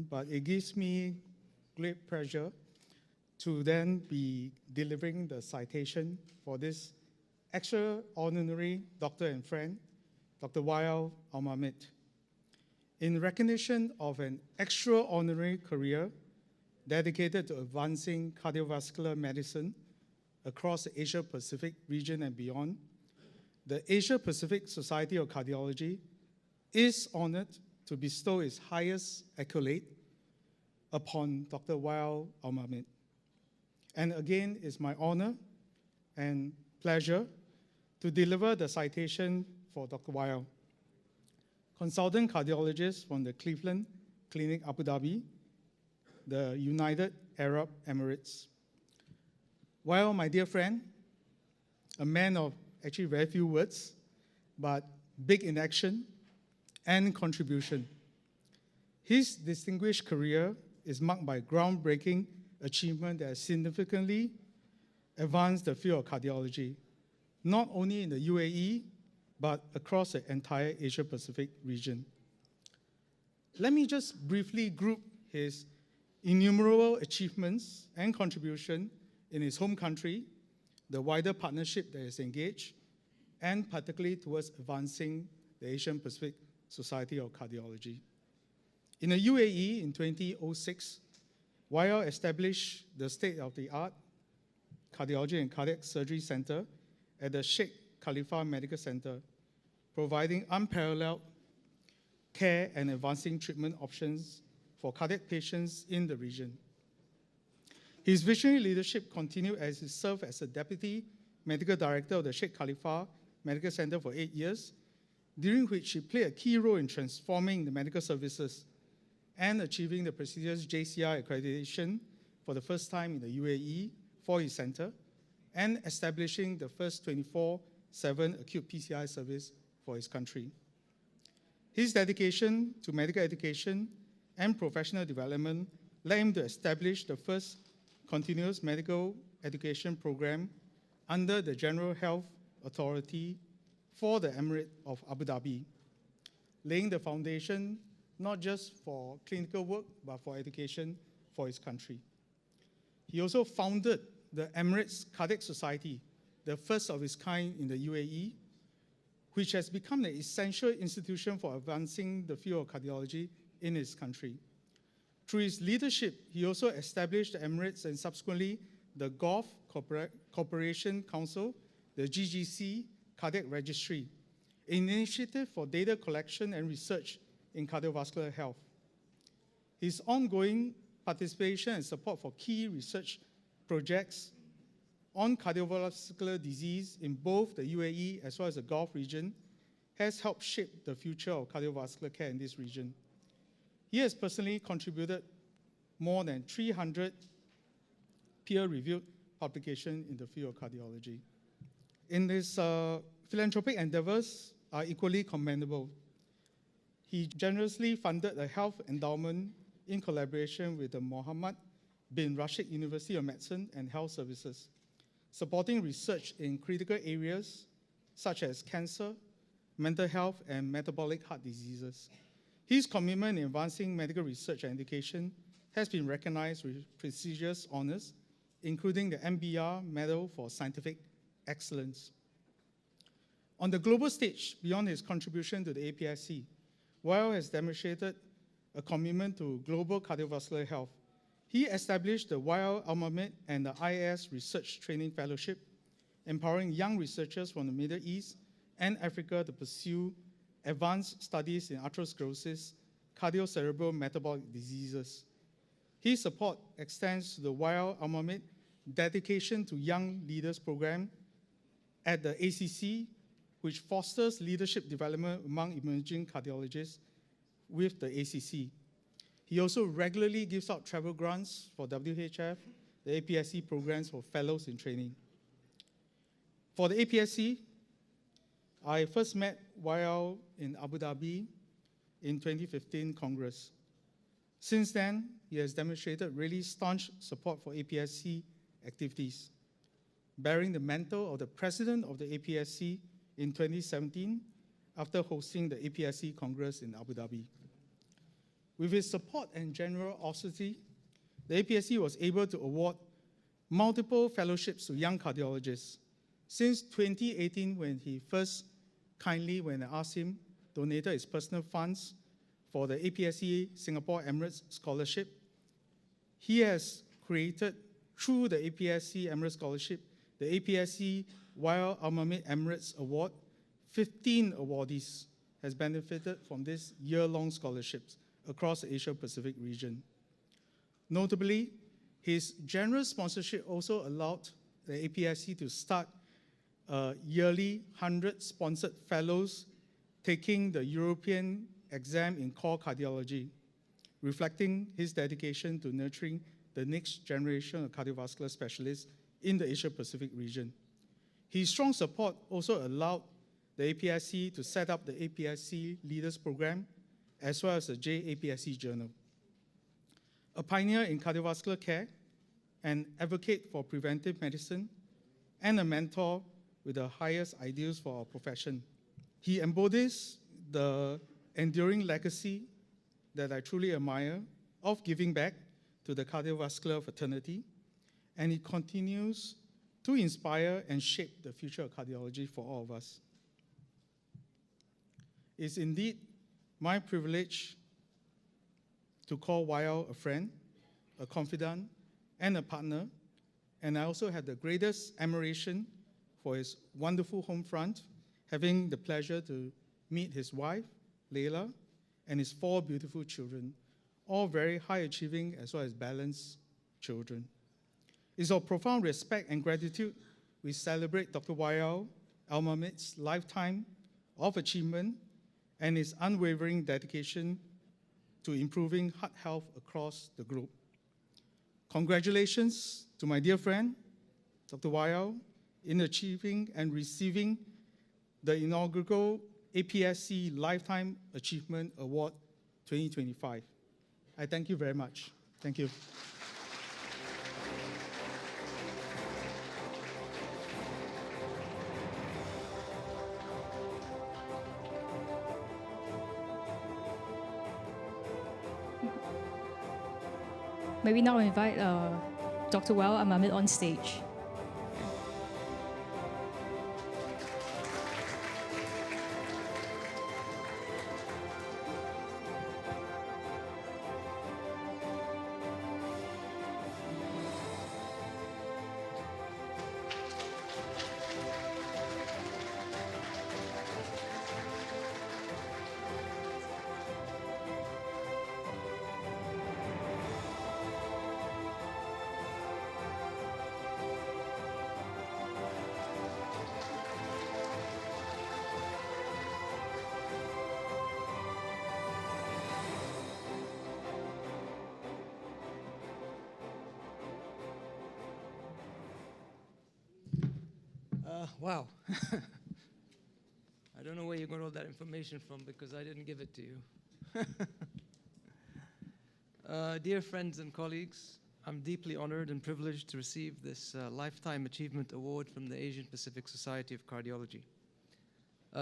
but it gives me great pleasure to then be delivering the citation for this extraordinary doctor and friend, Dr. Wael Al Mahmeed. In recognition of an extraordinary career dedicated to advancing cardiovascular medicine across the Asia-Pacific region and beyond, the Asia-Pacific Society of Cardiology is honored to bestow its highest accolade upon Dr. Wael Al Mahmeed. And again, it's my honor and pleasure to deliver the citation for Dr. Wael, consultant cardiologist from the Cleveland Clinic, Abu Dhabi, the United Arab Emirates. Wael, my dear friend, a man of actually very few words, but big in action and contribution. His distinguished career is marked by groundbreaking achievement that has significantly advanced the field of cardiology, not only in the UAE, but across the entire Asia-Pacific region. Let me just briefly group his innumerable achievements and contribution in his home country, the wider partnership that is engaged, and particularly towards advancing the Asian Pacific Society of Cardiology. In the UAE in 2006, Wael established the state-of-the-art Cardiology and Cardiac Surgery Center at the Sheikh Khalifa Medical Center, providing unparalleled care and advancing treatment options for cardiac patients in the region. His visionary leadership continued as he served as a Deputy Medical Director of the Sheikh Khalifa Medical Center for 8 years, during which he played a key role in transforming the medical services and achieving the prestigious JCI accreditation for the first time in the UAE for his center, and establishing the first 24/7 acute PCI service for his country. His dedication to medical education and professional development led him to establish the first continuous medical education program under the General Health Authority for the Emirate of Abu Dhabi, laying the foundation not just for clinical work, but for education for his country. He also founded the Emirates Cardiac Society, the first of its kind in the UAE, which has become an essential institution for advancing the field of cardiology in his country. Through his leadership, he also established the Emirates and subsequently the Gulf Cooperation Council, the GGC Cardiac Registry, an initiative for data collection and research in cardiovascular health. His ongoing participation and support for key research projects on cardiovascular disease in both the UAE as well as the Gulf region has helped shape the future of cardiovascular care in this region. He has personally contributed more than 300 peer-reviewed publications in the field of cardiology. In his philanthropic endeavors are equally commendable. He generously funded a health endowment in collaboration with the Mohammed bin Rashid University of Medicine and Health Services, supporting research in critical areas such as cancer, mental health, and metabolic heart diseases. His commitment in advancing medical research and education has been recognized with prestigious honors, including the MBR Medal for Scientific Excellence. On the global stage, beyond his contribution to the APSC, Wael has demonstrated a commitment to global cardiovascular health. He established the Wael Al Mahmeed and the IAS Research Training Fellowship, empowering young researchers from the Middle East and Africa to pursue advanced studies in atherosclerosis, cardiocerebral metabolic diseases. His support extends to the Wael Al Mahmeed Dedication to Young Leaders program at the ACC, which fosters leadership development among emerging cardiologists with the ACC. He also regularly gives out travel grants for WHF, the APSC programs for fellows in training. For the APSC, I first met Wael in Abu Dhabi in 2015 Congress. Since then, he has demonstrated really staunch support for APSC activities, bearing the mantle of the president of the APSC in 2017 after hosting the APSC Congress in Abu Dhabi. With its support and generosity, the APSC was able to award multiple fellowships to young cardiologists. Since 2018, when he first kindly, when I asked him, donated his personal funds for the APSC Singapore Emirates Scholarship, he has created, through the APSC Emirates Scholarship, the APSC Wael Al Mahmeed Emirates Award. 15 awardees has benefited from these year-long scholarships across the Asia-Pacific region. Notably, his generous sponsorship also allowed the APSC to start yearly 100 sponsored fellows taking the European exam in core cardiology, reflecting his dedication to nurturing the next generation of cardiovascular specialists in the Asia-Pacific region. His strong support also allowed the APSC to set up the APSC Leaders Program, as well as the JAPSC Journal. A pioneer in cardiovascular care, an advocate for preventive medicine, and a mentor with the highest ideals for our profession. He embodies the enduring legacy that I truly admire of giving back to the cardiovascular fraternity, and he continues to inspire and shape the future of cardiology for all of us. It's indeed my privilege to call Wael a friend, a confidant, and a partner, and I also have the greatest admiration for his wonderful home front, having the pleasure to meet his wife, Leila, and his 4 beautiful children, all very high-achieving as well as balanced children. It's of profound respect and gratitude we celebrate Dr. Wael Al Mahmeed's lifetime of achievement and his unwavering dedication to improving heart health across the globe. Congratulations to my dear friend, Dr. Wael, in achieving and receiving the inaugural APSC Lifetime Achievement Award 2025. I thank you very much. Thank you. May we now invite Dr. Wael Al Mahmeed on stage. Wow. I don't know where you got all that information from because I didn't give it to you. Dear friends and colleagues, I'm deeply honored and privileged to receive this Lifetime Achievement Award from the Asian Pacific Society of Cardiology.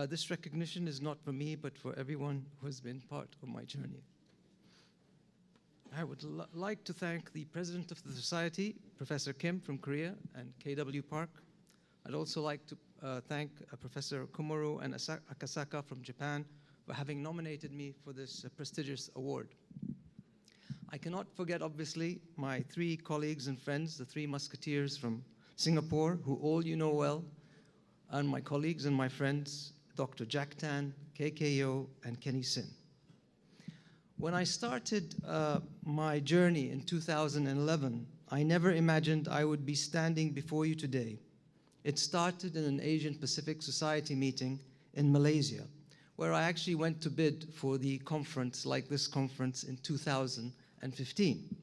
This recognition is not for me, but for everyone who has been part of my journey. I would like to thank the president of the society, Professor Kim from Korea, and KW Park. I'd also like to thank Professor Komuro and Akasaka from Japan for having nominated me for this prestigious award. I cannot forget, obviously, my 3 colleagues and friends, the 3 musketeers from Singapore, who all you know well, and my colleagues and my friends, Dr. Jack Tan, KKO, and Kenny Sin. When I started my journey in 2011, I never imagined I would be standing before you today. It started in an Asian Pacific Society meeting in Malaysia, where I actually went to bid for the conference, like this conference, in 2015.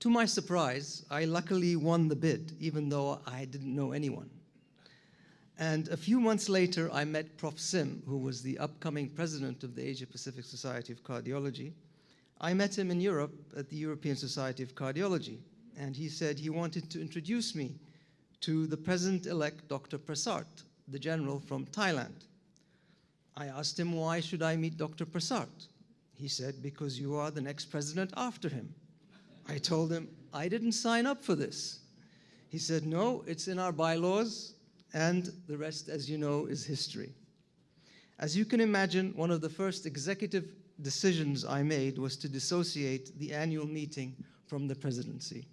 To my surprise, I luckily won the bid, even though I didn't know anyone. And a few months later, I met Prof. Sim, who was the upcoming president of the Asia Pacific Society of Cardiology. I met him in Europe at the European Society of Cardiology, and he said he wanted to introduce me to the president-elect Dr. Prasart, the general from Thailand. I asked him, why should I meet Dr. Prasart? He said, because you are the next president after him. I told him, I didn't sign up for this. He said, no, it's in our bylaws, and the rest, as you know, is history. As you can imagine, one of the first executive decisions I made was to dissociate the annual meeting from the presidency.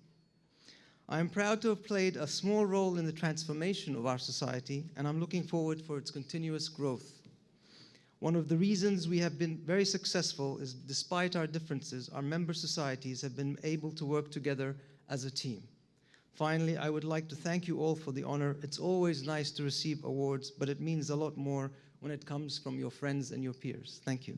I am proud to have played a small role in the transformation of our society, and I'm looking forward for its continuous growth. One of the reasons we have been very successful is, despite our differences, our member societies have been able to work together as a team. Finally, I would like to thank you all for the honor. It's always nice to receive awards, but it means a lot more when it comes from your friends and your peers. Thank you.